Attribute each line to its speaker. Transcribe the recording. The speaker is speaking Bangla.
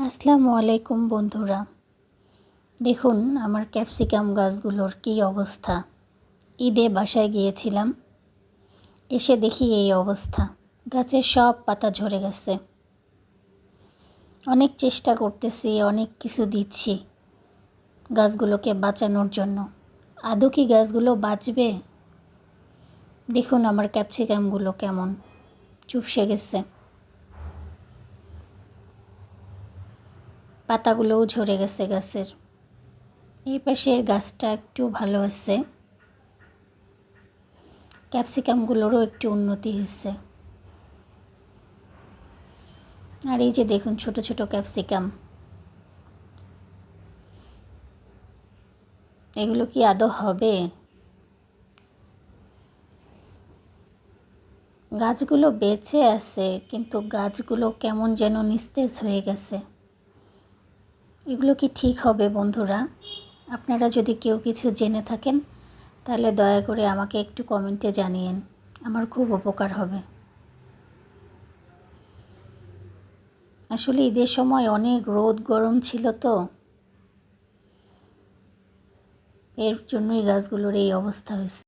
Speaker 1: আসসালামু আলাইকুম বন্ধুরা, দেখুন আমার ক্যাপসিকাম গাছগুলোর কী অবস্থা। ঈদে বাসায় গিয়েছিলাম, এসে দেখি এই অবস্থা। গাছের সব পাতা ঝরে গেছে। অনেক চেষ্টা করতেছি, অনেক কিছু দিচ্ছি গাছগুলোকে বাঁচানোর জন্য। আদৌ কি গাছগুলো বাঁচবে? দেখুন আমার ক্যাপসিকামগুলো কেমন চুপসে গেছে, পাতাগুলোও ঝরে গেছে গাছের। এই পাশের গাছটা একটু ভালো আছে, ক্যাপসিকামগুলোরও একটু উন্নতি হয়েছে। আর এই যে দেখুন ছোট ছোট ক্যাপসিকাম, এগুলো কি আদৌ হবে? গাছগুলো বেঁচে আছে, কিন্তু গাছগুলো কেমন যেন নিস্তেজ হয়ে গেছে। এগুলো কি ঠিক হবে বন্ধুরা? আপনারা যদি কেউ কিছু জেনে থাকেন তাহলে দয়া করে আমাকে একটু কমেন্টে জানিয়েন, আমার খুব উপকার হবে। আসলে ঈদের সময় অনেক রোদ গরম ছিল, তো এর জন্যই গাছগুলোর এই অবস্থা হয়েছে।